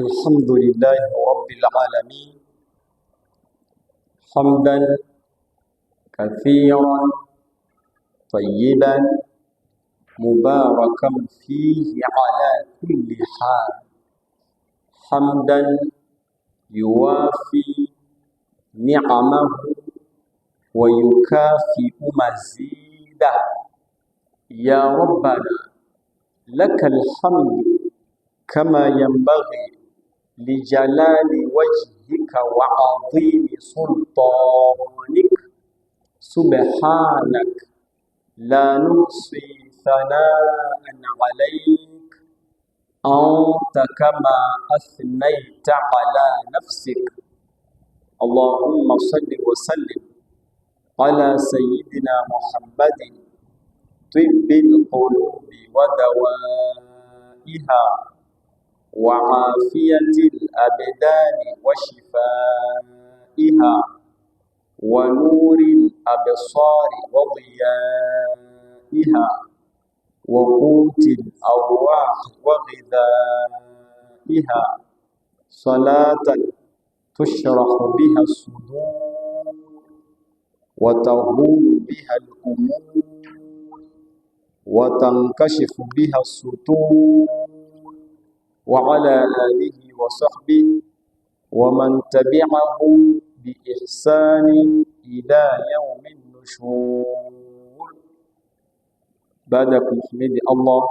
الحمد لله رب العالمين حمدا كثيرا طيبا مباركا فيه على كل حال، حمدا يوافي نعمه ويكافئ مزيده. يا ربنا لك الحمد كما ينبغي لجلال وجهك وعظيم سلطانك، سبحانك لا نحصي ثناء عليك أنت كما أثنيت على نفسك. اللهم صل وسلم على سيدنا محمد طب القلوب ودوائها وعافية الأبدان وشفائها ونور الأبصار وضيائها وقوت الأرواح وغذائها، صلاة تشرح بها الصدور وتهون بها الأمور وتنكشف بها الستور، وعلى آله وصحبه ومن تبعه بإحسان إلى يوم النشور. بعد kumhimidi Allah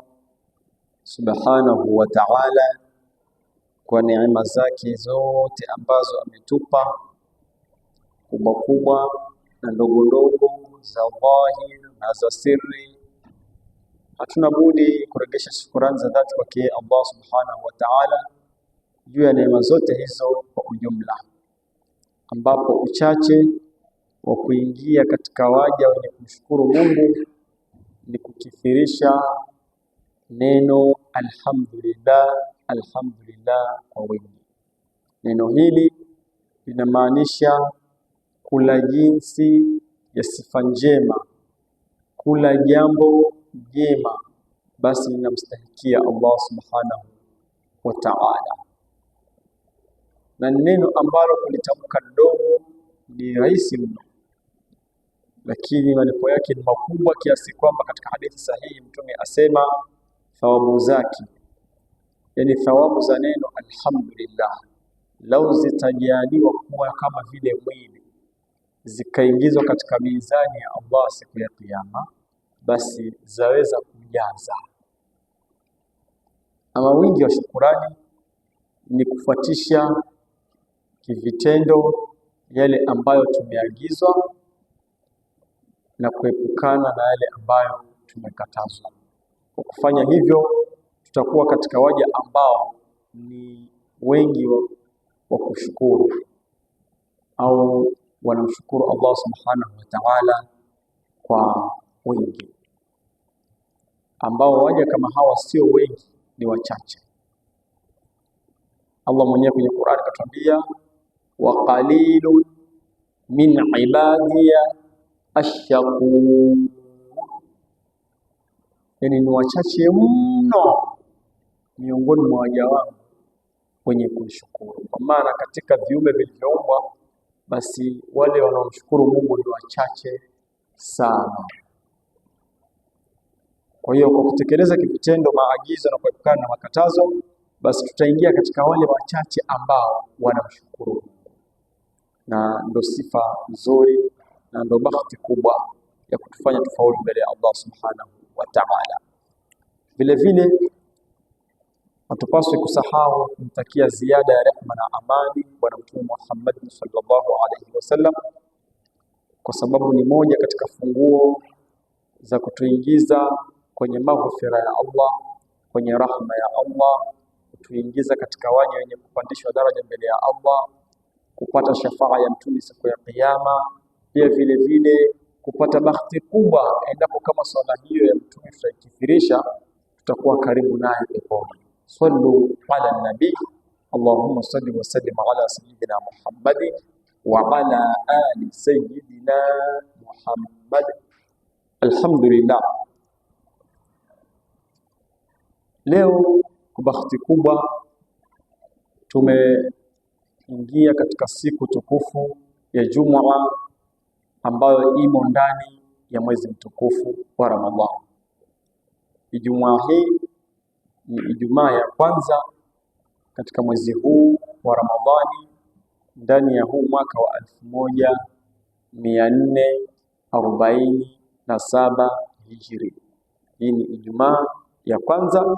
subhanahu wa ta'ala kwa neema zake zote ambazo ametupa, kubwa kubwa na ndogo ndogo, za dhahir na za siri, hatuna budi kurejesha shukrani za dhati kwake Allah subhanahu wa ta'ala juu ya neema zote hizo kwa ujumla, ambapo uchache wa kuingia katika waja wenye kumshukuru Mungu ni kukithirisha neno alhamdulillah, alhamdulillah kwa wingi. Neno hili linamaanisha kula jinsi ya sifa njema, kula jambo jema, basi linamstahikia Allah subhanahu wa ta'ala. Na neno ambalo kulitamka dogo ni rahisi mno, lakini malipo yake ni makubwa kiasi kwamba katika hadithi sahihi Mtume asema thawabu zake, yani thawabu za neno alhamdulillah, lau zitajaliwa kuwa kama vile mwili, zikaingizwa katika mizani ya Allah siku ya Kiyama, basi zaweza kujaza. Ama wingi wa shukurani ni kufuatisha kivitendo yale ambayo tumeagizwa na kuepukana na yale ambayo tumekatazwa. Kwa kufanya hivyo, tutakuwa katika waja ambao ni wengi wa kushukuru au wanamshukuru Allah subhanahu wa ta'ala kwa wingi, ambao waja kama hawa sio wengi, ni wachache. Allah mwenyewe kwenye Qur'an katuambia wa qalilun min ibadiya ash-shakur, yani ni wachache mno miongoni mwa waja wangu wenye kumshukuru. Kwa maana katika viumbe vilivyoumbwa, basi wale wanaomshukuru Mungu ni wachache sana. Kwa hiyo kwa kutekeleza kivitendo maagizo na kuepukana na makatazo, basi tutaingia katika wale wachache ambao wanamshukuru, na ndo sifa nzuri na ndo bahati kubwa ya kutufanya tufaulu mbele ya Allah subhanahu wa ta'ala. Vile vile hatupaswi kusahau kumtakia ziada ya rehema na amani Bwana Mtume Muhammad sallallahu alaihi wasallam, kwa sababu ni moja katika funguo za kutuingiza kwenye maghfira ya Allah, kwenye rahma ya Allah, kutuingiza katika waja wenye kupandishwa daraja mbele ya Allah, kupata shafaa ya Mtume siku ya Kiyama, pia vile vile kupata bahati kubwa endapo kama swala hiyo ya Mtume tutaikithirisha, tutakuwa karibu naye peponi. Sallu ala nabii, Allahumma salli wa sallim ala sayyidina Muhammad wa ala ali sayyidina Muhammad. Alhamdulillah. Leo kwa bahati kubwa tumeingia katika siku tukufu ya Jumua ambayo imo ndani ya mwezi mtukufu wa Ramadhani. Ijumaa hii ni Ijumaa ya kwanza katika mwezi huu wa Ramadhani ndani ya huu mwaka wa 1447 Hijri. Hii ni Ijumaa ya kwanza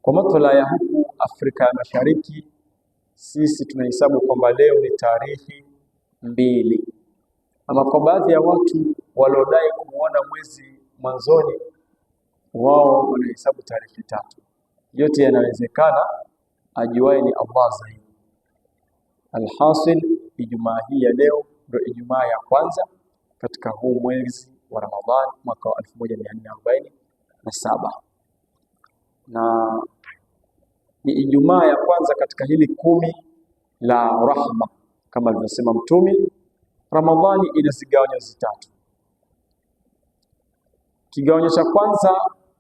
kwa mathala ya huku Afrika ya Mashariki. Sisi tunahesabu kwamba leo ni tarehe 2, ama kwa baadhi ya watu waliodai kuona mwezi mwanzoni, wao wanahesabu tarehe 3. Yote yanawezekana, ajuaye ni Allah zaidi. Alhasil, Ijumaa hii ya leo ndio Ijumaa ya kwanza katika huu mwezi wa Ramadhani mwaka wa 1447, na ni Ijumaa ya kwanza katika hili 10 la rahma. Kama alivyosema Mtume, Ramadhani ina zigawanya zitatu. Kigawanyo cha kwanza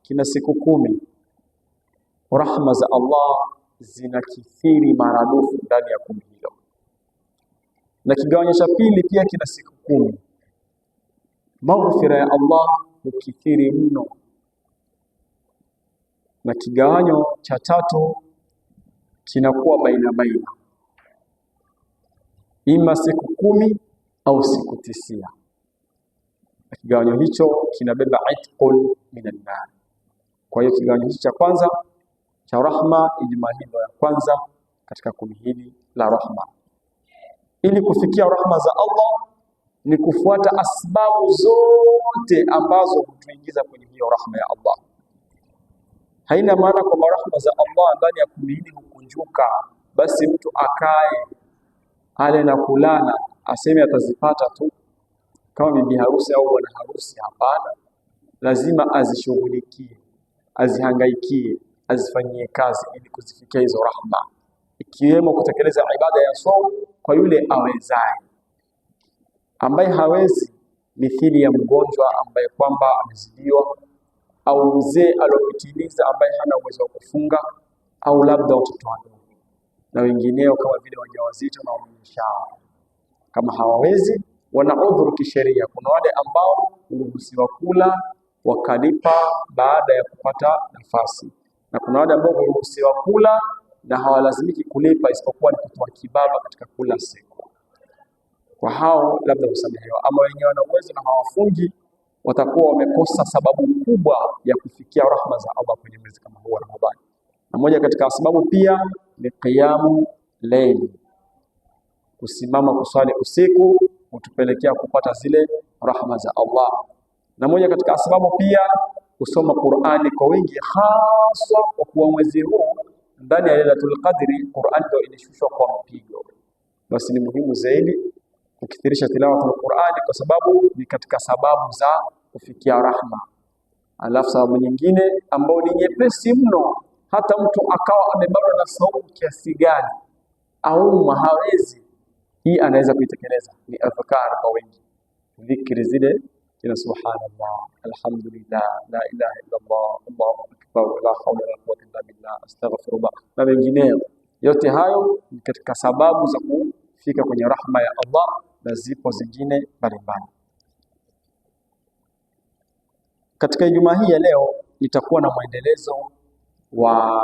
kina siku 10. Rahma za Allah zinakithiri maradufu ndani ya 10 hilo, na kigawanyo cha pili pia kina siku 10. Maghfira ya Allah hukithiri mno, na kigawanyo cha tatu kinakuwa baina, ima siku 10 au siku 9, na kigawanyo hicho kinabeba itqul minan nar. Kwa hiyo kigawanyo hicho cha kwanza cha rahma, Ijumaa hii ya kwanza katika 10 hili la rahma. Ili kufikia rahma za Allah ni kufuata asbabu zote ambazo hutuingiza kwenye hiyo rahma ya Allah. Haina maana kwamba rahma za Allah ndani ya 10 hili hukunjuka, basi mtu akae ale na kulala aseme atazipata tu kama bibi harusi au bwana harusi. Hapana, lazima azishughulikie, azihangaikie, azifanyie kazi ili kuzifikia hizo rahma, ikiwemo kutekeleza ibada ya saum kwa yule awezaye. Ambaye hawezi, mithili ya mgonjwa ambaye kwamba amezidiwa, au mzee aliyopitiliza ambaye hana uwezo wa kufunga, au labda watoto wadogo na wengineo kama vile wajawazito na wanyonyeshao. Kama hawawezi, wana udhuru kisheria. Kuna wale ambao huruhusiwa kula wakalipa baada ya kupata nafasi, na kuna wale ambao huruhusiwa kula na hawalazimiki kulipa isipokuwa ni kutoa kibaba katika kula siku. Kwa hao labda husamehewa, ama wenyewe wana uwezo na hawafungi, watakuwa wamekosa sababu kubwa ya kufikia rahma za Allah kwenye mwezi kama huu wa Ramadhani. Na moja katika sababu pia ni qiyamu layli, kusimama kuswali usiku hutupelekea kupata zile rahma za Allah. Na moja katika sababu pia kusoma Qur'ani kwa wingi, hasa kwa kuwa mwezi huu ndani ya Lailatul Qadri Qur'an ndio ilishushwa kwa mpigo. Basi ni muhimu zaidi kukithirisha tilawatul Qur'ani, kwa sababu ni katika sababu za kufikia rahma. Alafu sababu nyingine ambayo ni nyepesi mno, hata mtu akawa amebanwa na saumu kiasi gani au hawezi, hii anaweza kuitekeleza, ni adhkar kwa wengi, dhikri zile kina subhanallah, alhamdulillah, la ilaha illa Allah, Allahu akbar, la hawla wala quwwata illa billah, astaghfirullah na wengineo. Yote hayo ni katika sababu za kufika kwenye rahma ya Allah, na zipo zingine mbalimbali. Katika Ijumaa hii ya leo itakuwa na mwendelezo wa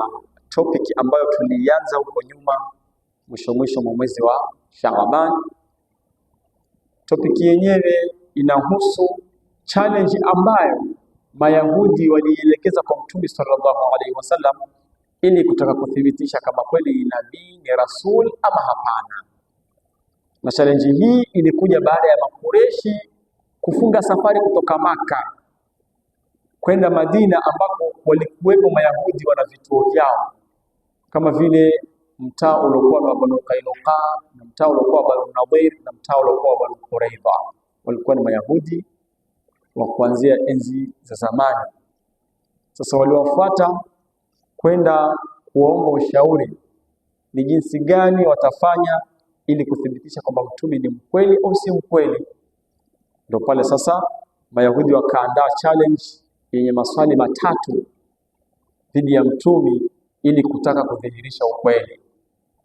topic ambayo tulianza huko nyuma mwisho mwa mwezi wa Shaaban. Topic yenyewe inahusu challenge ambayo Mayahudi walielekeza kwa Mtume sallallahu alaihi wasallam ili kutaka kuthibitisha kama kweli ni nabii, ni rasul ama hapana. Na challenge hii ilikuja baada ya Makureshi kufunga safari kutoka Maka kwenda Madina, ambako walikuwepo Mayahudi wana vituo vyao, kama vile mtaa uliokuwa wa Banu Qainuqa, na mtaa uliokuwa wa Banu Nadhir, na mtaa uliokuwa wa Banu Quraidha. Walikuwa ni Mayahudi wa kuanzia enzi za zamani. Sasa waliwafuata kwenda kuomba ushauri ni jinsi gani watafanya ili kuthibitisha kwamba mtume ni mkweli au si mkweli. Ndio pale sasa Mayahudi wakaandaa challenge yenye maswali matatu dhidi ya mtume ili kutaka kudhihirisha ukweli.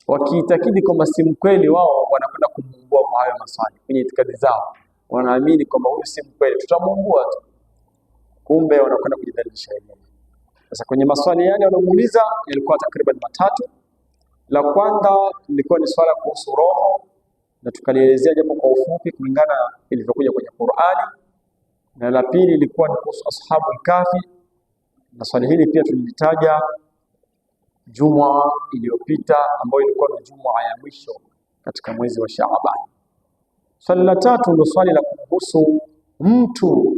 wakiitakidi kwamba si mkweli, wao wanakwenda kumuungua kwa hayo maswali. Kwenye itikadi zao wanaamini kwamba huyu si mkweli, tutamuungua tu, kumbe wanakwenda kujidhalilisha wenyewe. Sasa kwenye maswali yale wanamuuliza yalikuwa takriban matatu. La kwanza lilikuwa ni swala kuhusu roho, na tukalielezea japo kwa ufupi kulingana ilivyokuja kwenye Qur'ani, na la pili lilikuwa ni kuhusu ashabul kahfi, na swali hili pia tulilitaja Juma iliyopita ambayo ilikuwa ni Juma ya mwisho katika mwezi wa Shaaban. Swali la tatu ndio swali la kuhusu mtu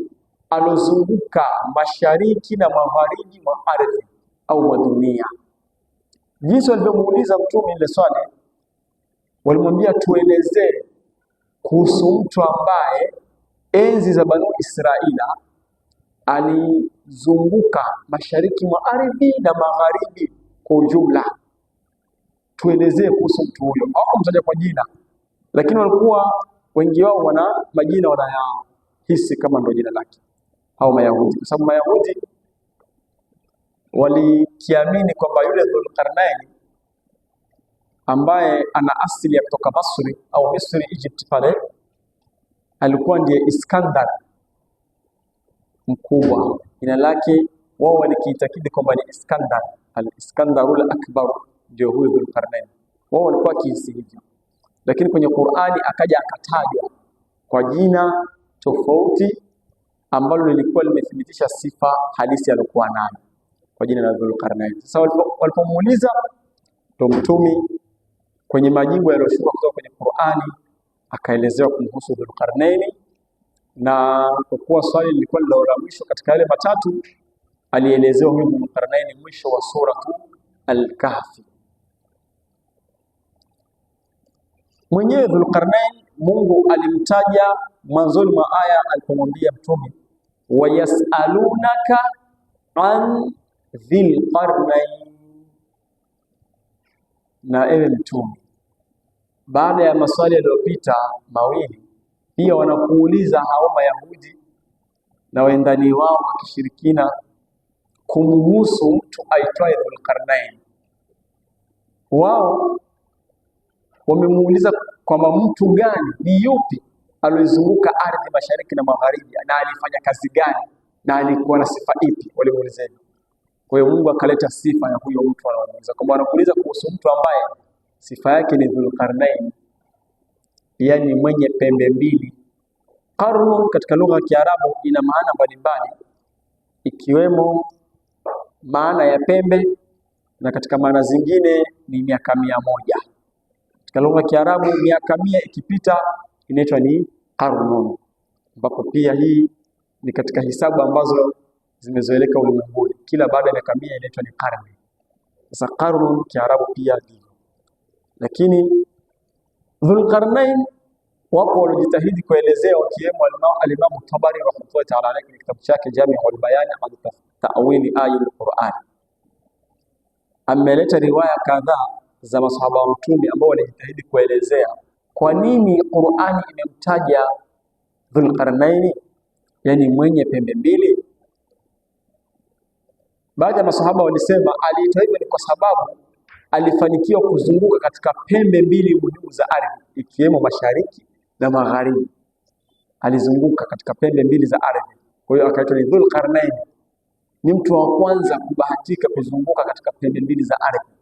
alozunguka mashariki na magharibi mwa ardhi au mwa dunia. Jinsi walivyomuuliza Mtume ile swali, walimwambia tuelezee kuhusu mtu ambaye enzi za Banu Israila alizunguka mashariki mwa ardhi na magharibi kwa ujumla. Tuelezee kuhusu mtu huyo. Hawakumtaja kwa jina, lakini walikuwa wengi wao wana majina wanayahisi kama ndio jina lake, hao Mayahudi, kwa sababu Mayahudi walikiamini kwamba yule Dhulqarnain ambaye ana asili ya kutoka Masri au Misri, Egypt pale, alikuwa ndiye Iskandar mkubwa. Jina lake wao walikiitakidi kwamba ni Iskandar, al-Iskandarul Akbar, ndio huyo Dhulqarnain. Wao walikuwa kihisi hivyo, lakini kwenye Qur'ani akaja akatajwa kwa jina tofauti ambalo lilikuwa limethibitisha sifa halisi aliyokuwa nayo kwa jina la Dhulqarnain. Sasa walipomuuliza, ndo Mtume kwenye majibu yaliyoshuka kutoka kwenye Qur'ani akaelezewa kumhusu Dhulqarnain, na kwa kuwa swali lilikuwa la mwisho katika yale matatu, alielezewa huyu Dhulqarnain mwisho wa suratu Al-Kahfi. Mwenyewe Dhulqarnain Mungu alimtaja mwanzoni mwa aya alipomwambia Mtume, wayasalunaka an dhil qarnain. Na ewe Mtume, baada ya maswali yaliyopita mawili, pia wanakuuliza hao Mayahudi na wendani wao wa kishirikina kumhusu mtu aitwaye Dhulqarnain. Wao wamemuuliza kwamba mtu gani, ni yupi alizunguka ardhi mashariki na magharibi, na alifanya kazi gani, na alikuwa na sifa ipi, walimuuliza hivyo. Kwa hiyo Mungu akaleta sifa ya huyo mtu anaomuuliza, kwamba anakuuliza kuhusu mtu ambaye sifa yake ni Dhulqarnain, yani mwenye pembe mbili. Qarn katika lugha ya Kiarabu ina maana mbalimbali, ikiwemo maana ya pembe, na katika maana zingine ni miaka 100. Katika lugha ya Kiarabu miaka 100 ikipita inaitwa ni qarnun, ambapo pia hii ni katika hisabu ambazo zimezoeleka ulimwenguni. Kila baada ya miaka 100 inaitwa ni qarni. Sasa qarnun Kiarabu pia ndivyo. Lakini Dhulqarnain wapo walijitahidi kuelezea, wakiwemo al-Imam Tabari rahimahullah ta'ala alayhi kitabu chake Jami'ul Bayan an Ta'wili Ayatul Qur'an. Ameleta riwaya kadhaa za masahaba wa Mtume ambao walijitahidi kuelezea kwa nini Qur'ani imemtaja Dhulqarnain, yani mwenye pembe mbili. Baadhi ya masahaba walisema aliitwa hivyo ni kwa sababu alifanikiwa kuzunguka katika pembe mbili muhimu za ardhi, ikiwemo mashariki na magharibi. Alizunguka katika pembe mbili za ardhi, kwa hiyo akaitwa ni Dhulqarnain, ni mtu wa kwanza kubahatika kuzunguka katika pembe mbili za ardhi,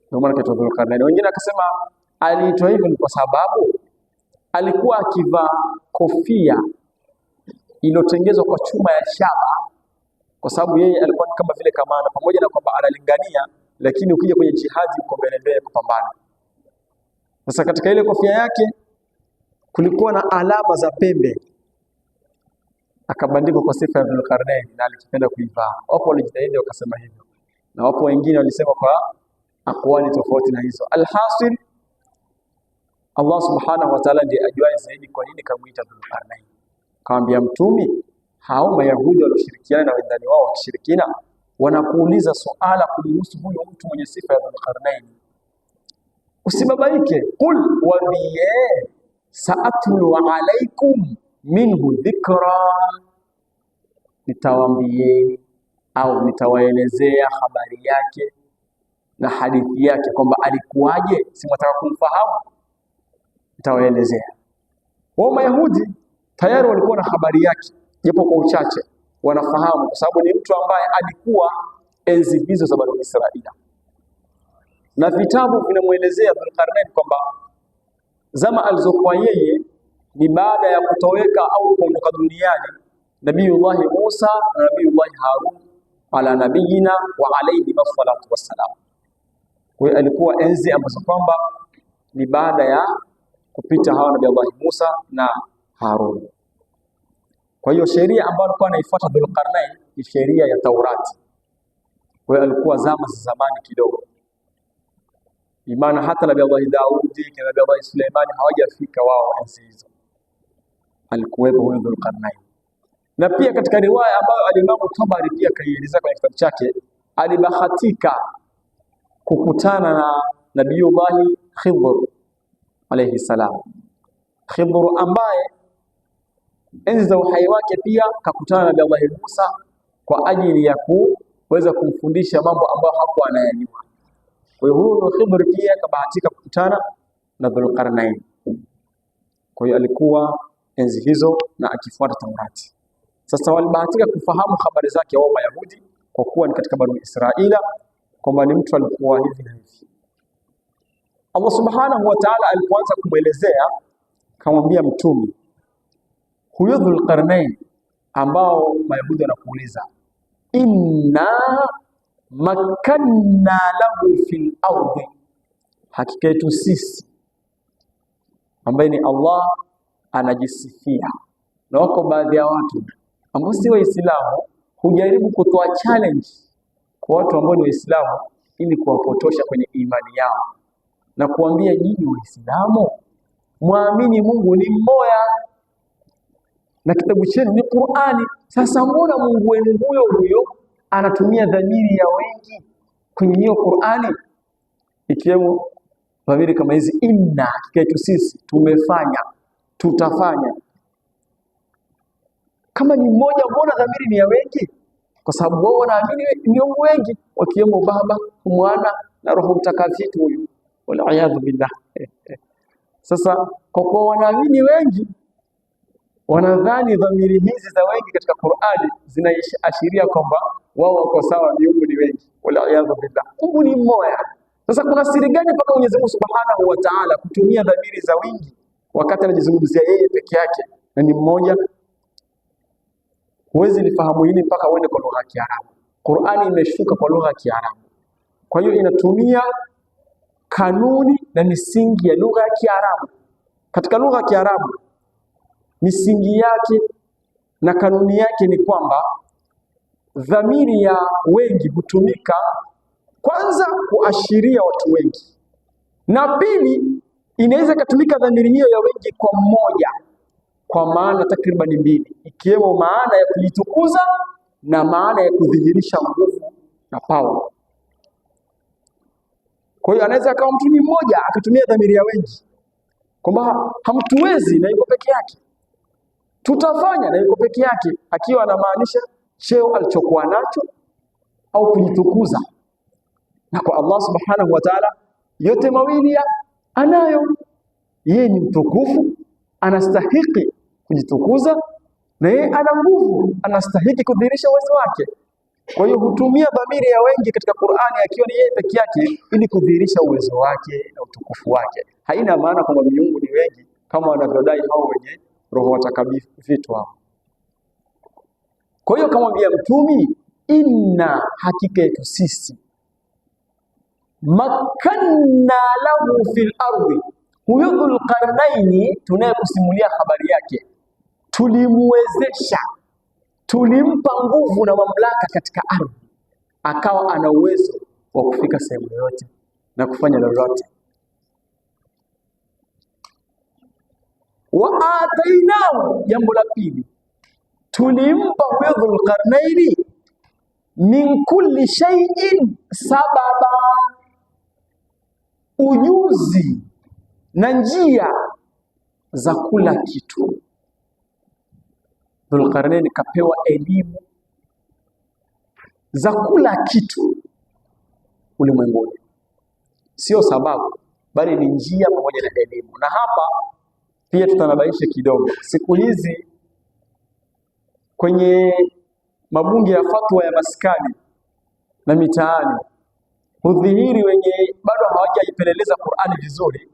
ndio maana akaitwa Dhulqarnain. Wengine akasema aliitwa hivyo ni kwa sababu alikuwa akivaa kofia iliyotengenezwa kwa chuma ya shaba, kwa sababu yeye alikuwa kama vile kamanda, pamoja na kwamba analingania, lakini ukija kwenye jihadi uko mbele kupambana. Sasa katika ile kofia yake kulikuwa na alama za pembe, akabandikwa kwa sifa ya Dhulqarnain, na alikipenda kuivaa. Wapo walijitahidi wakasema hivyo, na wapo wengine walisema kwa akwali tofauti na hizo. Alhasil, Allah subhanahu wa ta'ala ndiye ajuaye zaidi kwa nini kamuita Dhulqarnain. Kaambia Mtume, hao Mayahudi walioshirikiana na wendani wao wa kishirikina wanakuuliza suala kumhusu huyo mtu mwenye sifa ya Dhulqarnain. Usibabaike, qul wabiye saatlu alaikum minhu dhikra, nitawaambie au nitawaelezea habari yake na hadithi yake kwamba alikuwaje, si mtaka kumfahamu? Nitawaelezea. Wao Mayahudi tayari walikuwa na habari yake, japo kwa uchache wanafahamu, kwa sababu ni mtu ambaye alikuwa enzi hizo za Bani Israili, na vitabu vinamuelezea Dhulqarnain kwamba zama alizokuwa yeye ni baada ya kutoweka au kuondoka duniani Nabiyullahi Musa na Nabiyullahi Harun ala nabiyina wa alayhi wassalatu wassalam. Kwa hiyo alikuwa enzi ambazo kwamba ni baada ya kupita hawa Nabiyullahi Musa na Harun. Kwa hiyo sheria ambayo alikuwa anaifuata Dhulqarnain ni sheria ya Taurati. Kwa hiyo alikuwa zama za zamani kidogo. Imana hata Nabiyullahi Daudi na Nabiyullahi Suleimani hawajafika wao enzi hizo. Alikuwepo huyo Dhulqarnain. Na pia katika riwaya ambayo Al-Imam Tabari pia kaieleza kwenye kitabu chake, alibahatika kukutana na Nabiyullahi Khidr alayhi salam. Khidr ambaye enzi za uhai wake pia kakutana na Nabiyullahi Musa kwa ajili ya kuweza kumfundisha mambo ambayo hakuwa anayajua. Kwa hiyo huyo Khidr pia kabahatika kukutana na Dhulqarnain. Kwa hiyo alikuwa enzi hizo na akifuata Taurati. Sasa walibahatika kufahamu habari zake wao Mayahudi kwa kuwa ni katika Bani Israila, kwamba ni mtu alikuwa hivi na hivi. Allah Subhanahu wa Ta'ala alipoanza kumwelezea, kamwambia mtume huyo Dhulqarnain ambao Mayahudi wanakuuliza, inna makanna lahu fil ardi, hakika yetu sisi, ambaye ni Allah anajisifia. Na wako baadhi ya watu ambao si Waislamu hujaribu kutoa challenge kwa watu ambao ni Waislamu ili kuwapotosha kwenye imani yao na kuambia, nyinyi Waislamu muamini Mungu ni mmoja na kitabu chenu ni Qur'ani. Sasa mbona Mungu wenu huyo anatumia dhamiri ya wengi kwenye hiyo Qur'ani, ikiwemo dhamiri kama hizi, inna, hakika yetu sisi, tumefanya, tutafanya. Kama ni mmoja, mbona dhamiri ni ya wengi? Kwa sababu wao wanaamini miungu wengi, wakiwemo Baba, Mwana na Roho Mtakatifu huyu. Wala a'udhu billah. Sasa kwa kuwa wanaamini wengi, wanadhani dhamiri hizi za wengi katika Qur'ani zinaashiria kwamba wao wako sawa, miungu ni wengi. Wala a'udhu billah. Mungu ni mmoja. Sasa kuna siri gani mpaka Mwenyezi Mungu Subhanahu wa Ta'ala kutumia dhamiri za wingi wakati anajizungumzia yeye peke yake na ni mmoja? Huwezi lifahamu hili mpaka uende kwa lugha ya Kiarabu. Qur'ani imeshuka kwa lugha ya Kiarabu. Kwa hiyo inatumia kanuni na misingi ya lugha ya Kiarabu. Katika lugha ya Kiarabu, misingi yake na kanuni yake ni kwamba dhamiri ya wengi hutumika kwanza kuashiria watu wengi, na pili inaweza kutumika dhamiri hiyo ya wengi kwa mmoja kwa maana takriban mbili, ikiwemo maana ya kujitukuza na maana ya kudhihirisha nguvu na power. Kwa hiyo anaweza kama mtu ni mmoja akatumia dhamiri ya wengi kwamba hamtuwezi na yuko peke yake, tutafanya na yuko peke yake, akiwa anamaanisha cheo alichokuwa nacho au kujitukuza. Na kwa Allah Subhanahu wa Ta'ala yote mawili anayo. Yeye ni mtukufu, anastahiki kujitukuza, na yeye ana nguvu, anastahiki kudhihirisha uwezo wake. Kwa hiyo hutumia dhamiri ya wengi katika Qur'ani akiwa ni yeye peke yake ili kudhihirisha uwezo wake na utukufu wake. Haina maana kwamba miungu ni wengi kama wanavyodai hao wenye roho watakatifu hao. Kwa hiyo kamwambia mtumi, inna, hakika yetu sisi, makanna lahu fil ardi, huyo Dhulqarnaini tunayekusimulia habari yake tulimwezesha, tulimpa nguvu na mamlaka katika ardhi, akawa ana uwezo wa kufika sehemu yoyote na kufanya lolote. Wa atainahu, jambo la pili, tulimpa huyo Dhulqarnaini min kulli shay'in sababa, ujuzi na njia za kula kitu. Dhulqarnain kapewa elimu za kula kitu ulimwenguni. sio sababu, bali ni njia pamoja na elimu. Na hapa pia tutanabaisha kidogo. Siku hizi kwenye mabunge ya fatwa ya maskani na mitaani hudhihiri wenye bado hawajaipeleleza Qur'ani vizuri,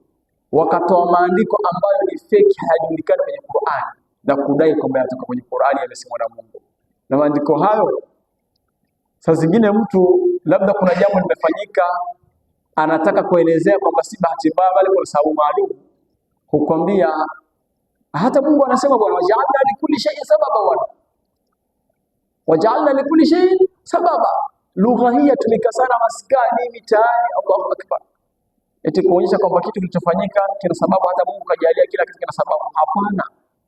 wakatoa maandiko ambayo ni fake, hayajulikani kwenye Qur'ani na kudai kwamba yanatoka kwenye Qur'ani, yamesemwa na Mungu. Na maandiko hayo saa zingine mtu labda kuna jambo limefanyika, anataka kuelezea kwamba si bahati mbaya, bali kwa sababu maalum, hukwambia hata Mungu anasema bwana, waja'alna likulli shay'in sababa, bwana waja'alna likulli shay'in sababa. Lugha hii yatumika sana maskani, mitaani. Allahu akbar, eti kuonyesha kwamba kitu kilichofanyika kina sababu, hata Mungu kajalia kila kitu kina sababu. Hapana,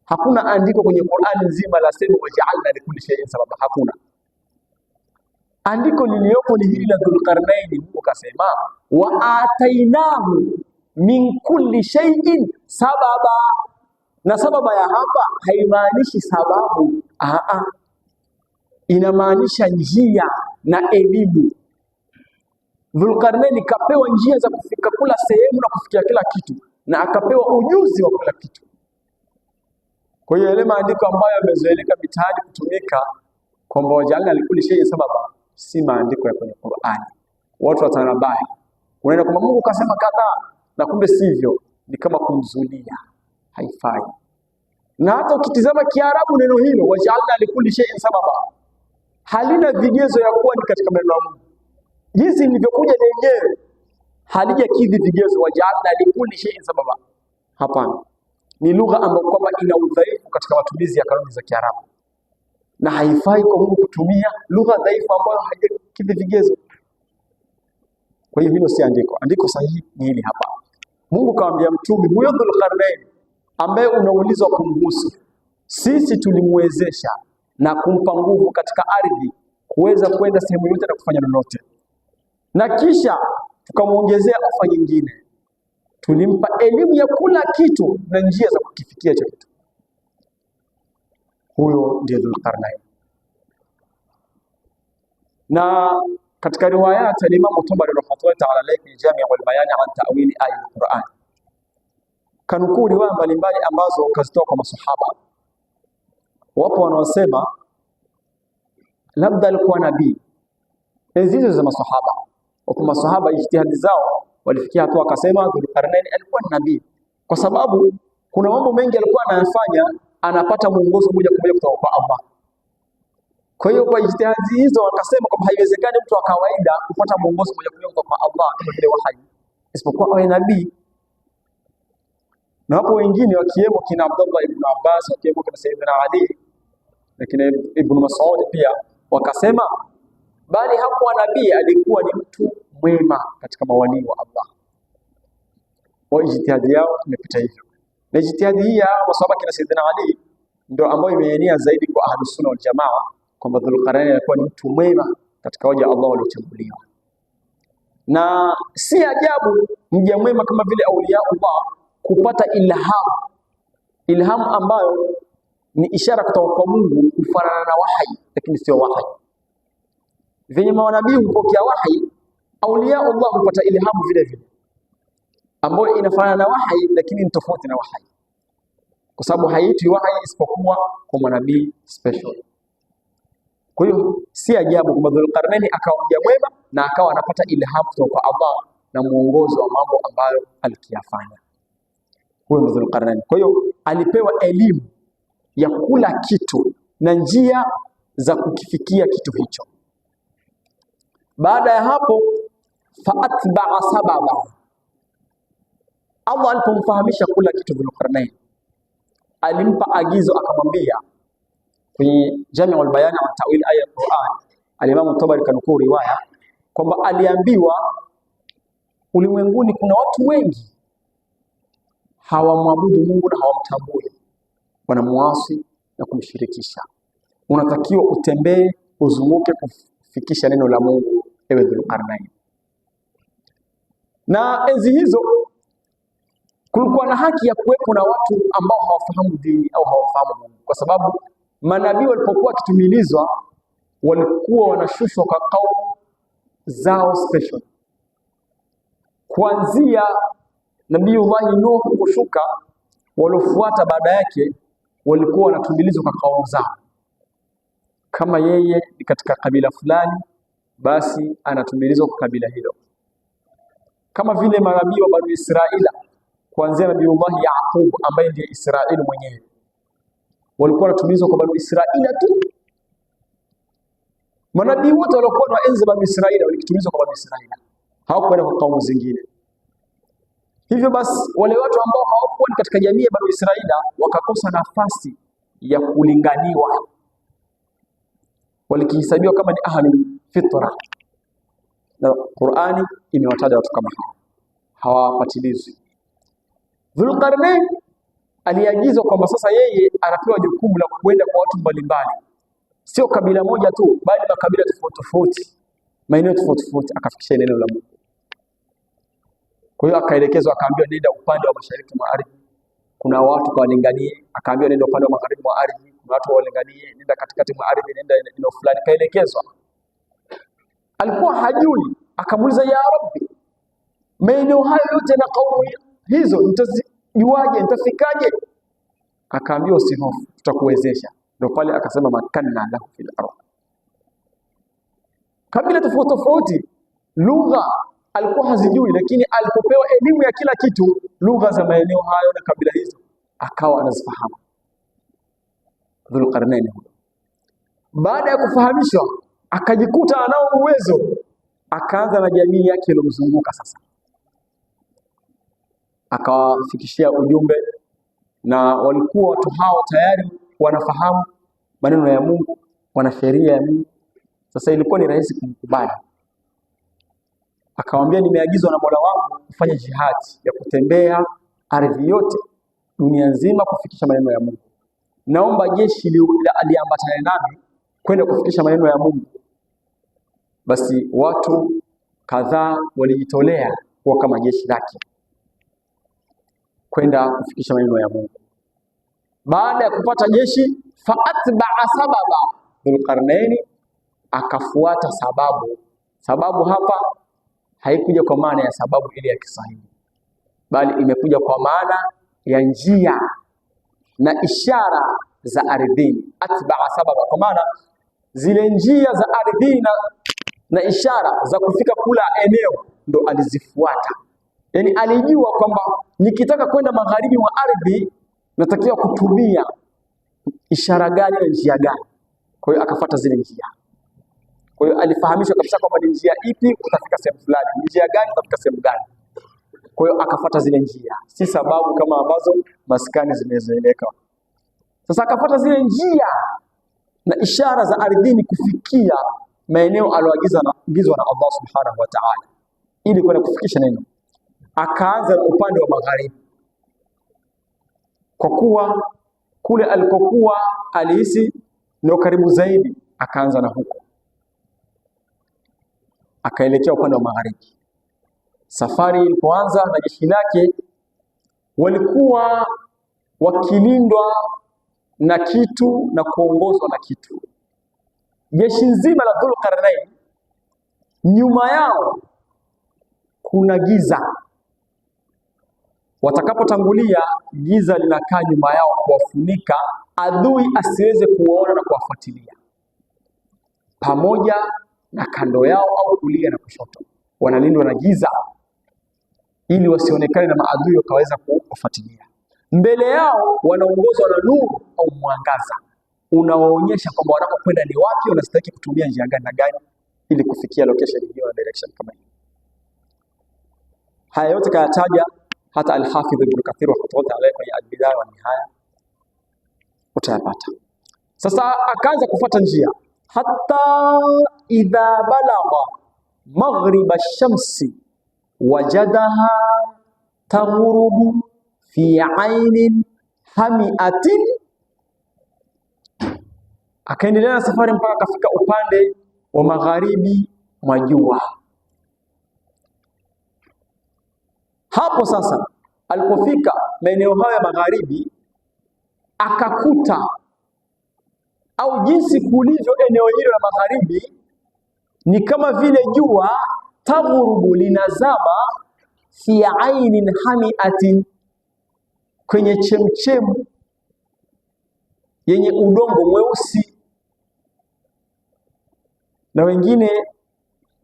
hakuna andiko kwenye Qur'ani nzima la sema waja'alna likulli shay'in sababa, hakuna. Andiko liliyopo ni hili la Dhulqarnaini. Mungu kasema wa atainahu min kulli shay'in sababa, na sababa ya hapa haimaanishi sababu, inamaanisha njia na elimu. Dhulqarnaini kapewa njia za kufika kula sehemu na kufikia kila kitu, na akapewa ujuzi wa kila kitu. Kwa hiyo yale maandiko ambayo yamezoeleka mitaani kutumika kwamba waja'alna likulli shay'in sababa, si maandiko ya kwenye Qur'ani. Watu watanabai, unaenda kwamba Mungu kasema kadhaa na kumbe sivyo, ni kama kumzulia, haifai. Na hata ukitizama Kiarabu neno hilo waja'alna likulli shay'in sababa halina vigezo ya kuwa ni katika maneno ya Mungu. Jinsi nilivyokuja lenyewe halijakidhi vigezo waja'alna likulli shay'in sababa. Hapana, ni lugha ambayo kwamba ina udhaifu katika matumizi ya kanuni za Kiarabu, na haifai kwa Mungu kutumia lugha dhaifu ambayo haijakidhi vigezo. Kwa hiyo hilo si andiko. Andiko sahihi ni hili hapa. Mungu kaambia mtume huyo Dhulqarnain ambaye unaulizwa kumhusu, sisi tulimwezesha na kumpa nguvu katika ardhi kuweza kwenda sehemu yote na kufanya lolote, na kisha tukamwongezea ofa nyingine, tulimpa elimu ya kula kitu na njia za kukifikia hicho kitu. Huyo ndiye Dhulqarnain. Na katika riwayat ya Imam Tabari rahimahullah ta'ala alayhi Jami' al-Bayan an ta'wil ayat al-Qur'an, kanukuu riwaya mbalimbali ambazo kazitoa kwa masahaba. Wapo wanaosema labda alikuwa nabii. Hizo za masahaba, wapo masahaba ijtihadi zao walifikia hatua akasema Dhulqarnain alikuwa nabii, kwa sababu kuna mambo mengi alikuwa anayafanya, anapata mwongozo moja kwa moja kutoka kwa Allah. Kwa hiyo kwa ijtihadi hizo wakasema kwamba haiwezekani mtu wa kawaida kupata mwongozo moja kwa moja kutoka kwa Allah kama vile wahayi, isipokuwa awe nabii. Na hapo wengine wakiwemo kina Abdullah ibn Abbas, wakiwemo kina Sayyidina Ali na kina Ibn Mas'ud pia wakasema bali hakuwa nabii, alikuwa ni mtu mwema katika mawalii wa Allah. Kwa ijtihadi yao imepita hivyo. Na ijtihadi hii ya masahaba kina Sayyidina Ali ndio ambayo imeenea zaidi kwa Ahlus Sunna wal Jamaa kwamba Dhulqarnain alikuwa ni mtu mwema katika waja Allah waliochaguliwa. Na si ajabu mja mwema kama vile auliya Allah kupata ilham ambayo ni ishara kutoka kwa Mungu kufanana na wahi, lakini sio wahi. Venye manabii hupokea wahi, auliya Allah hupata ilhamu vile vile ambayo inafanana na wahi, lakini ni tofauti na wahi, kwa sababu haitwi wahi isipokuwa kwa manabii special. Kwa hiyo si ajabu kwamba Dhulqarnain akawa mja mwema na akawa anapata ilhamu kutoka kwa Allah na muongozo wa mambo ambayo alikiyafanya. Huyo ni Dhulqarnain. Kwa hiyo alipewa elimu ya kula kitu na njia za kukifikia kitu hicho. Baada ya hapo faatba'a sababa, Allah alipomfahamisha kula kitu Dhulqarnain alimpa agizo, akamwambia kwenye Jami' al-Bayan wa ta'wil ayat al-Qur'an, al-Imam Tabari kanukuu riwaya kwamba aliambiwa ulimwenguni kuna watu wengi hawamwabudu Mungu na hawamtambui, wanamuasi na kumshirikisha. Unatakiwa utembee, uzunguke kufikisha neno la Mungu, ewe Dhulqarnain. Na enzi hizo kulikuwa na haki ya kuwepo na watu ambao hawafahamu dini au hawafahamu Mungu, kwa sababu manabii walipokuwa kitumilizwa walikuwa wanashushwa kwa kaumu zao special kuanzia Nabiiullah Nuh kushuka, waliofuata baada yake walikuwa wanatumilizwa kwa kaumu zao. Kama yeye ni katika kabila fulani, basi anatumilizwa kwa kabila hilo, kama vile manabii wa Bani Israila kuanzia Nabiiullah Yaqub ambaye ndiye Israeli mwenyewe, walikuwa wanatumilizwa kwa Bani Israila tu. Manabii wote waliokuwa na enzi Bani Israila walitumilizwa kwa Bani Israila, hawakwenda kwa kaumu zingine. Hivyo basi wale watu ambao hawakuwa katika jamii ya Bani Israila wakakosa nafasi ya kulinganiwa, walikihesabiwa kama ni ahli fitra, na Qur'ani imewataja watu kama hao, hawapatilizwi. Dhulqarnain aliagizwa kwamba sasa yeye anapewa jukumu la kuenda kwa watu mbalimbali, sio kabila moja tu, bali makabila tofauti tofauti, maeneo tofauti tofauti, akafikisha neno la Mungu. Kwa hiyo akaelekezwa, akaambiwa nenda upande wa mashariki mwa ardhi, kuna watu kawalinganie. Akaambiwa nenda upande wa magharibi mwa ardhi, kuna watu walinganie. Nenda katikati mwa ardhi, nenda eneo fulani, kaelekezwa. Alikuwa hajui, akamuuliza ya Rabbi, maeneo hayo yote na kaumu hizo nitazijuaje, nitafikaje? Akaambiwa usihofu, tutakuwezesha. Ndio pale akasema makanna lahu fil ardh. Kabila tofauti tofauti, lugha alikuwa hazijui, lakini alipopewa elimu ya kila kitu, lugha za maeneo hayo na kabila hizo akawa anazifahamu. Dhulqarnain huyo, baada ya kufahamishwa, akajikuta anao uwezo, akaanza na jamii yake iliyomzunguka. Sasa akawafikishia ujumbe, na walikuwa watu hao tayari wanafahamu maneno ya Mungu, wana sheria ya Mungu. Sasa ilikuwa ni rahisi kumkubali. Akamwambia, nimeagizwa na Mola wangu kufanya jihadi ya kutembea ardhi yote dunia nzima kufikisha maneno ya Mungu. Naomba jeshi liambatane nami kwenda kufikisha maneno ya Mungu. Basi watu kadhaa walijitolea kuwa kama jeshi lake kwenda kufikisha maneno ya Mungu. Baada ya kupata jeshi, faatba'a sababa, Dhulqarnain akafuata sababu. Sababu hapa haikuja kwa maana ya sababu ile ya Kiswahili, bali imekuja kwa maana ya njia na ishara za ardhini. Atba'a sababa, kwa maana zile njia za ardhini na ishara za kufika kula eneo ndo alizifuata. Yani alijua kwamba nikitaka kwenda magharibi mwa ardhi natakiwa kutumia ishara gani na njia gani. Kwa hiyo akafuata zile njia. Kwa hiyo alifahamishwa kabisa kwamba ni njia ipi utafika sehemu fulani, njia gani utafika sehemu gani. Kwa hiyo akafuata zile njia, si sababu kama ambazo maskani zimezoeleka. Sasa akafuata zile njia na ishara za ardhini kufikia maeneo aliyoagizwa na Allah Subhanahu wa Ta'ala ili kwenda kufikisha neno. Akaanza upande wa magharibi, kwa kuwa kule alikokuwa alihisi ndio karibu zaidi, akaanza na huko, akaelekea upande wa magharibi. Safari ilipoanza na jeshi lake, walikuwa wakilindwa na kitu na kuongozwa na kitu. Jeshi nzima la Dhulqarnain, nyuma yao kuna giza. Watakapotangulia, giza linakaa nyuma yao kuwafunika, adui asiweze kuwaona na kuwafuatilia. Pamoja na kando yao au kulia na kushoto, wanalindwa na giza ili wasionekane na maadui wakaweza kuwafuatilia. Mbele yao wanaongozwa na nuru au mwangaza unaoonyesha kwamba wanapokwenda ni wapi, wanastahili kutumia njia gani na gani ili kufikia location hiyo na direction kama hiyo. Haya yote kayataja hata Al-Hafidh Ibn Kathir rahimahullah alayhi kwenye Al-Bidaya wa Nihaya, utayapata. Sasa akaanza kufuata njia hatta idha balagha maghriba ash-shamsi wajadaha taghrubu fi ainin hamiatin. Akaendelea na safari mpaka akafika upande wa magharibi mwa jua. Hapo sasa alipofika maeneo hayo ya magharibi, akakuta au jinsi kulivyo eneo hilo la magharibi ni kama vile jua taghurubu, linazama fi ainin hamiatin, kwenye chemchemu yenye udongo mweusi. Na wengine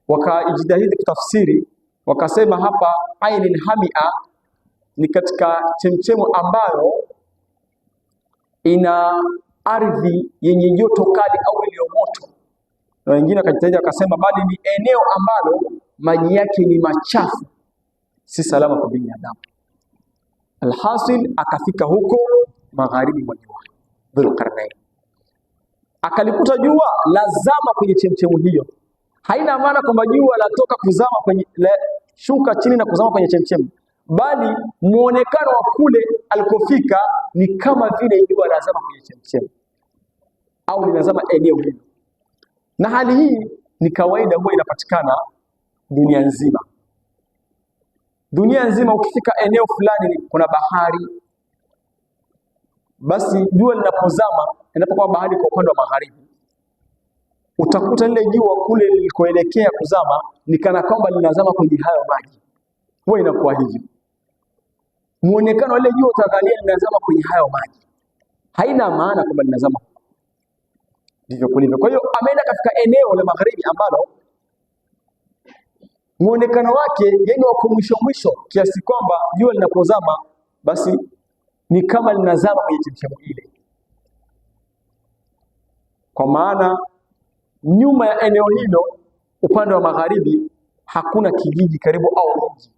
wakajitahidi kutafsiri, wakasema hapa ainin hamia ni katika chemchemu ambayo ina ardhi yenye joto kali au iliyo moto. Na wengine wakajitahidi wakasema bali ni eneo ambalo maji yake ni machafu, si salama kwa binadamu. Alhasil, akafika huko magharibi mwa jua Dhulqarnain, akalikuta jua lazama kwenye chemchemu hiyo. Haina maana kwamba jua latoka kuzama kwenye shuka chini na kuzama kwenye chemchemu, bali muonekano wa kule alikofika ni kama vile jua lazama kwenye chemchemu au linazama eneo hilo. Na hali hii ni kawaida, huwa inapatikana dunia nzima. Dunia nzima, ukifika eneo fulani kuna bahari, basi jua linapozama, inapokuwa bahari kwa upande wa magharibi, utakuta lile jua kule lilikoelekea kuzama ni kana kwamba linazama kwenye hayo maji. Huwa inakuwa hivyo, muonekano wa lile jua utadhania linazama kwenye hayo maji, haina maana kwamba linazama. Ndivyo kulivyo. Kwa hiyo ameenda katika eneo la magharibi ambalo muonekano wake yenye wako mwisho mwisho, kiasi kwamba jua linapozama basi ni kama linazama kwenye chemchemu ile, kwa maana nyuma ya eneo hilo upande wa magharibi hakuna kijiji karibu au mji.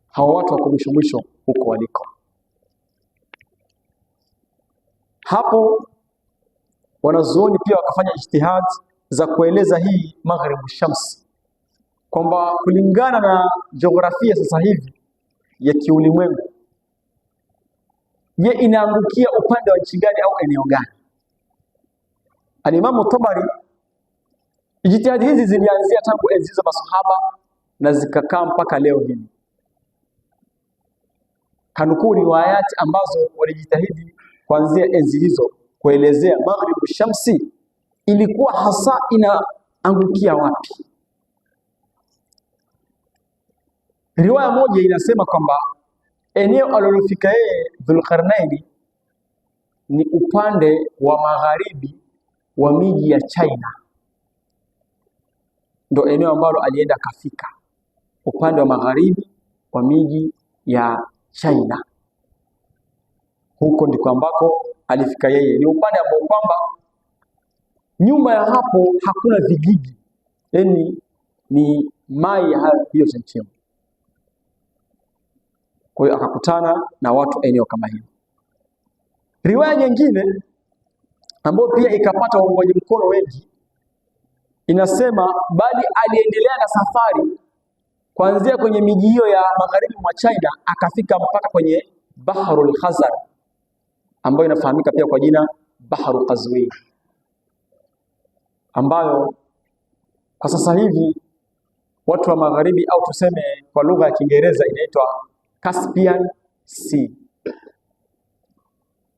Hawa watu wako mwisho mwisho huko waliko. Hapo wanazuoni pia wakafanya ijtihad za kueleza hii maghribu shams, kwamba kulingana na jiografia sasa hivi ya kiulimwengu, je, inaangukia upande wa nchi gani au eneo gani? Alimamu Tabari, ijtihadi hizi zilianzia tangu enzi za masahaba na zikakaa mpaka leo hii. Kanukuu riwayati ambazo walijitahidi kuanzia enzi hizo kuelezea maghribu shamsi ilikuwa hasa inaangukia wapi. Riwaya moja inasema kwamba eneo alilofika yeye Dhulqarnain ni upande wa magharibi wa miji ya China. Ndio eneo ambalo alienda kafika, upande wa magharibi wa miji ya China. Huko ndiko ambako alifika yeye. Ni upande ambao kwamba nyuma ya hapo hakuna vijiji, yaani ni mai hiyo chemchemu. Kwa hiyo akakutana na watu eneo kama hilo. Riwaya nyingine ambayo pia ikapata waungaji mkono wengi inasema bali aliendelea na safari kuanzia kwenye miji hiyo ya magharibi mwa China akafika mpaka kwenye Baharul Khazar, ambayo inafahamika pia kwa jina Baharu Qazwin, ambayo kwa sasa hivi watu wa magharibi au tuseme kwa lugha ya Kiingereza inaitwa Caspian Sea.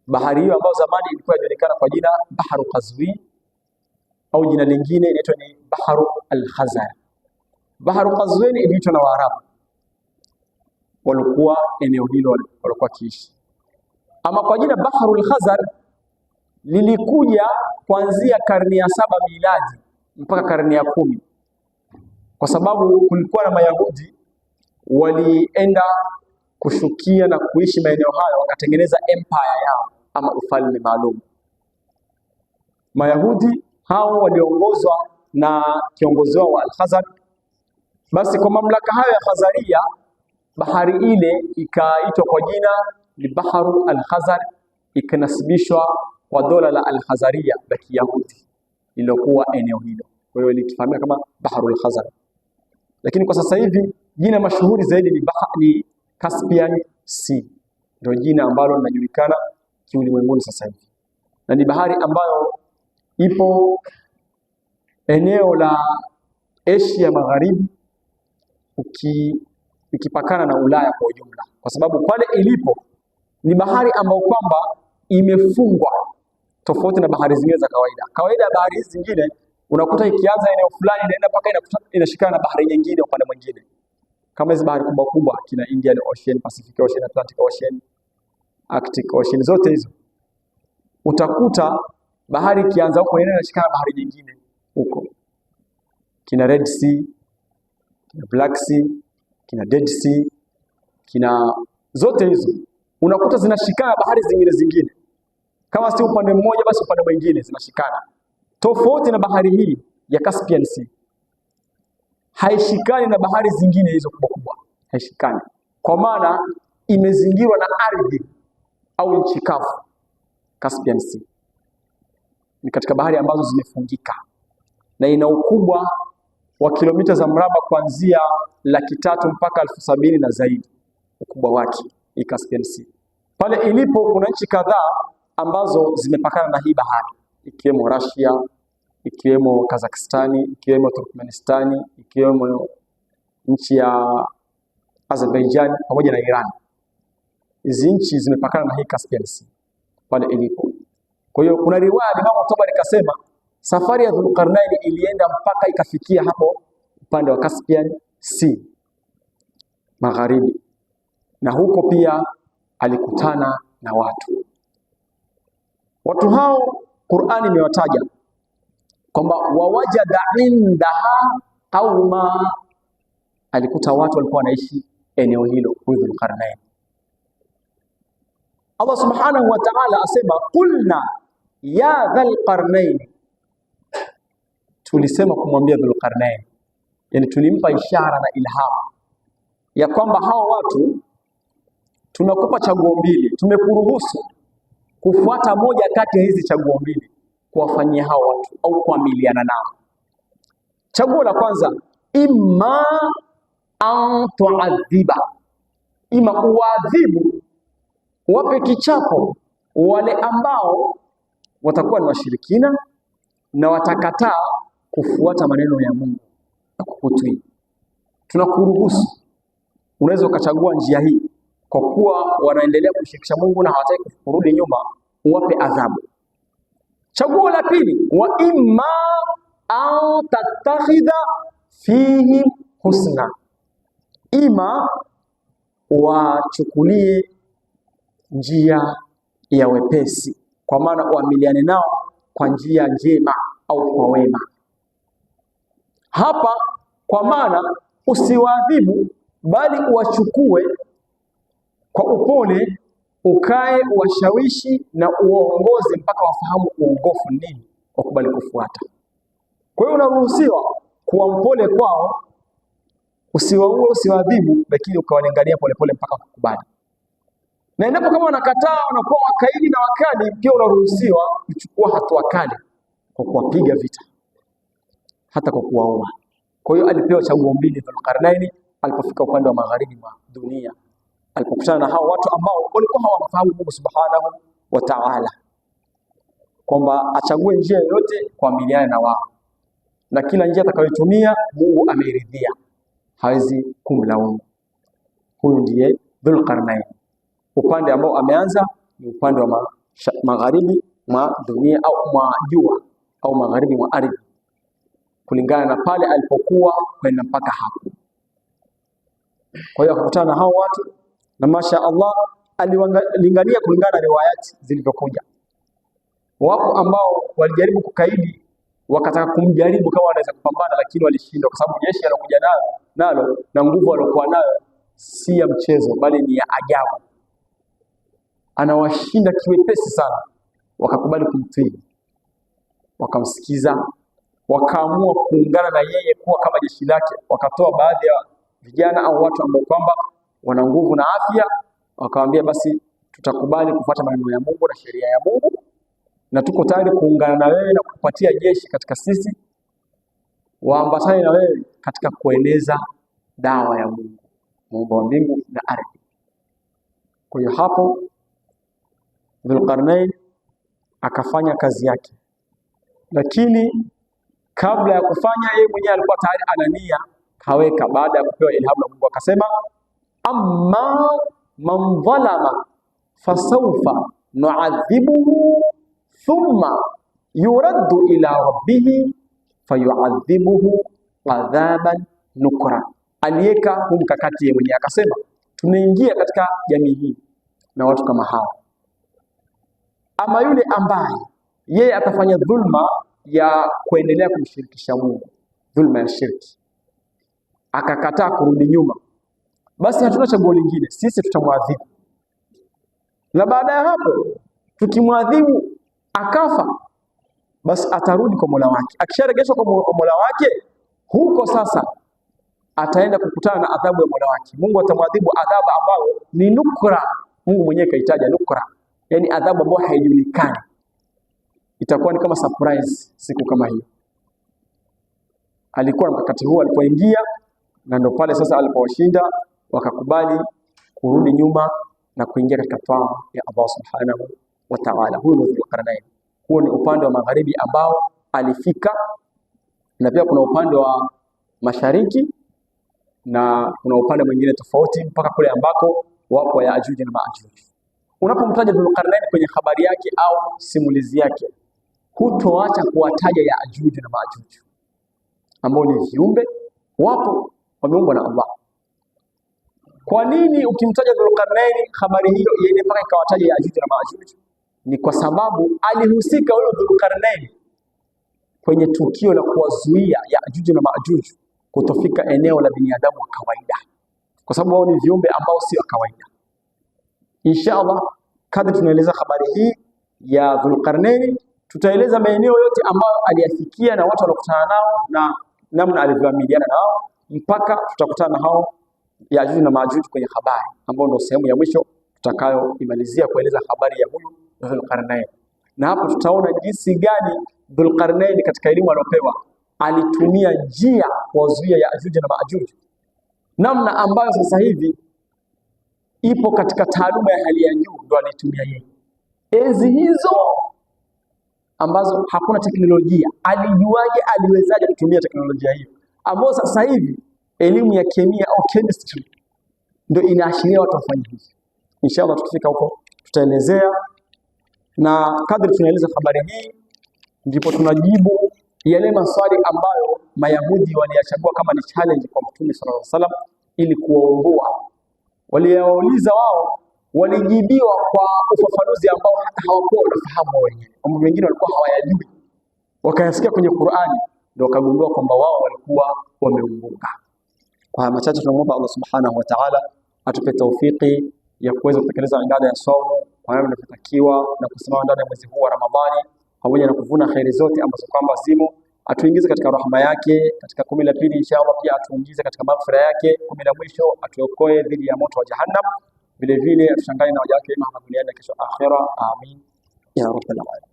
Bahari hiyo ambayo zamani ilikuwa inajulikana kwa jina Baharu Qazwin au jina lingine inaitwa ni Baharu al-Khazar. Baharu Qazwin iliitwa na Waarabu, walikuwa eneo hilo walikuwa kiishi. Ama kwa jina Baharu al-Khazar lilikuja kuanzia karne ya 7 miladi mpaka karne ya 10, kwa sababu kulikuwa na Mayahudi walienda kushukia na kuishi maeneo hayo, wakatengeneza empire yao ama ufalme maalum. Mayahudi hao waliongozwa na kiongozi wao Al-Khazar. Basi kwa mamlaka hayo ya Khazaria, bahari ile ikaitwa kwa jina ni Baharu Al-Khazar, ikanasibishwa kwa dola la Al-Khazaria la Kiyahudi lilokuwa eneo hilo. Kwa hiyo ilifahamika kama Baharu Al-Khazar. Lakini kwa sasa hivi jina mashuhuri zaidi ni Caspian Sea, ndio jina ambalo linajulikana kiulimwenguni sasa hivi, na ni bahari ambayo ipo eneo la Asia Magharibi ukipakana na Ulaya kwa ujumla, kwa sababu pale ilipo ni bahari ambayo kwamba imefungwa, tofauti na bahari zingine za kawaida. Kawaida ya bahari hizi zingine unakuta ikianza eneo fulani inaenda mpaka inashikana na bahari nyingine upande mwingine. kama hizo bahari kubwa kubwa, kina Indian Ocean, Pacific Ocean, Atlantic Ocean, Arctic Ocean, zote hizo utakuta bahari ikianza huko inaenda inashikana bahari nyingine huko, kina Red Sea, kina Black Sea, kina Dead Sea, kina zote hizo unakuta zinashikana bahari zingine, kama si upande mmoja basi upande mwingine zinashikana. Tofauti na bahari hii ya Caspian Sea, haishikani na bahari zingine hizo kubwa kubwa, haishikani kwa maana imezingirwa na ardhi au nchi kavu. Caspian Sea ni katika bahari ambazo zimefungika na ina ukubwa wa kilomita za mraba kuanzia 300,000 mpaka 70,000 na zaidi ukubwa wake hii Caspian Sea. Pale ilipo kuna nchi kadhaa ambazo zimepakana na hii bahari, ikiwemo Russia, ikiwemo Kazakhstani, ikiwemo Turkmenistani, ikiwemo nchi ya Azerbaijan pamoja na Iran. Hizi nchi zimepakana na hii Caspian Sea pale ilipo. Kwa hiyo kuna riwaya Imam Tabari kasema safari ya Dhulqarnain ilienda mpaka ikafikia hapo upande wa Caspian Sea magharibi, na huko pia alikutana na watu hao. Qur'ani imewataja kwamba wawajada indaha qauma, alikuta watu walikuwa wanaishi eneo hilo huyu Dhulqarnain. Allah subhanahu wa ta'ala asema qulna ya Dhulqarnain, tulisema kumwambia Dhulqarnain, yani tulimpa ishara na ilham ya kwamba hao watu tunakupa chaguo mbili, tumekuruhusu kufuata moja kati ya hizi chaguo mbili, kuwafanyia hao watu au kuamiliana nao. Chaguo la kwanza, imma an tuadhiba, ima uadhibu, wape kichapo wale ambao watakuwa ni washirikina na watakataa kufuata maneno ya Mungu na kukutii. Tunakuruhusu, unaweza ukachagua njia hii, kwa kuwa wanaendelea kumshirikisha Mungu na hawataki kurudi nyuma, uwape adhabu. Chaguo la pili, wa imma an tattakhidha fihi husna, ima wachukulie njia ya wepesi, kwa maana uamiliane nao kwa njia njema au kwa wema. Hapa kwa maana usiwaadhibu, bali uwachukue kwa upole, ukae uwashawishi na uongoze mpaka wafahamu uongofu nini, wakubali kufuata. Kwa hiyo unaruhusiwa kuwa mpole kwao, usiwaue, usiwaadhibu, lakini ukawalingania polepole mpaka kukubali. Na endapo kama wanakataa, wanakuwa wakaidi na wakali, pia unaruhusiwa kuchukua hatua kali kwa kuwapiga vita, hata kwa kuwaua. Kwa hiyo alipewa chaguo mbili Dhulqarnain alipofika upande wa magharibi mwa dunia, alipokutana na hao watu ambao walikuwa hawafahamu Mungu Subhanahu wa Ta'ala, kwamba achague njia yoyote kuamiliana na wao, na kila njia atakayotumia Mungu ameridhia, hawezi kumlaumu. Huyu ndiye Dhulqarnain. Upande ambao ameanza ni upande wa magharibi mwa dunia au mwa jua au magharibi mwa ardhi, kulingana na pale alipokuwa kwenda mpaka hapo. Kwa hiyo akakutana na hao watu na masha Allah alilingania kulingana na riwayati zilivyokuja. Wapo ambao walijaribu kukaidi, wakataka kumjaribu kama wanaweza kupambana, lakini walishindwa, kwa sababu jeshi alokuja nalo na nguvu alokuwa nayo si ya mchezo, bali ni ya ajabu. Anawashinda kiwepesi sana. Wakakubali kumtii, wakamsikiza, wakaamua kuungana na yeye kuwa kama jeshi lake. Wakatoa baadhi ya vijana au watu ambao kwamba wana nguvu na afya, wakamwambia basi tutakubali kufuata maneno ya Mungu na sheria ya Mungu, na tuko tayari kuungana na wewe na kukupatia jeshi katika sisi, waambatane na wewe katika kueneza dawa ya Mungu, Muumba wa mbingu na ardhi. Kwa hiyo hapo Dhulqarnain akafanya kazi yake, lakini kabla ya kufanya, yeye mwenyewe alikuwa tayari ana nia kaweka. Baada ya kupewa ilhamu na Mungu akasema, amma man dhalama fasawfa nu'adhibuhu thumma yuraddu ila rabbih fayu'adhibuhu adhaban nukra. aliweka huu mkakati yeye mwenyewe, akasema tumeingia katika jamii hii na watu kama hawa. Ama yule ambaye yeye atafanya dhulma ya kuendelea kumshirikisha Mungu, dhulma ya shirki, akakataa kurudi nyuma, basi hatuna chaguo lingine, sisi tutamwadhibu. Na baada ya hapo tukimwadhibu akafa, basi atarudi kwa Mola wake. Akisharegeshwa kwa Mola wake, huko sasa ataenda kukutana na adhabu ya Mola wake. Mungu atamwadhibu adhabu ambayo ni nukra. Mungu mwenyewe kaitaja nukra, yani adhabu ambayo haijulikani. Itakuwa ni kama surprise siku kama hiyo. Alikuwa mkakati huo alipoingia, na ndo pale sasa alipowashinda wakakubali kurudi nyuma na kuingia katika taa ya Allah subhanahu wa ta'ala. Huyo ndio Dhulqarnain. Huo ni upande wa magharibi ambao alifika, na pia kuna upande wa mashariki na kuna upande mwingine tofauti mpaka kule ambako wapo Yaajuj na Maajuj. Unapomtaja Dhulqarnain kwenye habari yake au simulizi yake, hutoacha kuwataja Yaajuj na Maajuj ambao ni viumbe wapo wameumbwa na Allah. Kwa nini ukimtaja Dhulqarnain habari hiyo iende mpaka ikawataja Yaajuj na Maajuj? Ni kwa sababu alihusika huyo Dhulqarnain kwenye tukio la kuwazuia Yaajuj na Maajuj kutofika eneo la binadamu wa kawaida, kwa sababu wao ni viumbe ambao si wa kawaida. Inshallah, kadri tunaeleza habari hii ya Dhulqarnain, tutaeleza maeneo yote ambayo aliyafikia na watu waliokutana nao na namna alivyoamiliana nao, mpaka tutakutana na hao Yaajuj na Maajuj kwenye habari ambao ndio sehemu ya mwisho tutakayoimalizia kueleza habari ya huyu Dhulqarnain. Na hapo tutaona jinsi gani Dhulqarnain katika elimu aliyopewa alitumia njia kuwazuia Yaajuj na Maajuj, namna ambayo sasa hivi ipo katika taaluma ya hali ya juu, ndio alitumia yeye. Enzi hizo ambazo hakuna teknolojia, alijuaje, aliwezaje kutumia teknolojia hiyo, ambayo sasa hivi elimu ya kemia au chemistry ndio inaashiria watu wafanye hivi. Inshallah tukifika huko tutaelezea, na kadri tunaeleza habari hii ndipo tunajibu yale maswali ambayo Mayahudi waliyachagua kama ni challenge kwa Mtume sallallahu alaihi wasallam ili kuwaongoa. Waliyauliza wao, walijibiwa kwa ufafanuzi ambao hata hawakuwa wanafahamu wenyewe. Mambo mengine walikuwa hawayajui, wakayasikia kwenye Qur'ani, ndio wakagundua kwamba wao walikuwa wameumbuka. Kwa machache tunamuomba Allah subhanahu wa ta'ala atupe taufiki ya kuweza kutekeleza ibada ya saumu kwa namna inavyotakiwa na kusimama ndani ya mwezi huu wa Ramadhani, pamoja na kuvuna khairi zote ambazo kwamba zimo. Atuingize katika rahma yake katika 10 la pili inshallah, pia atuingize katika maghfira yake 10 la mwisho, atuokoe dhidi ya moto wa jahannam, vile vile atuchanganye na waja wake wema hapa duniani na kesho akhera. Amin ya rabbal alamin.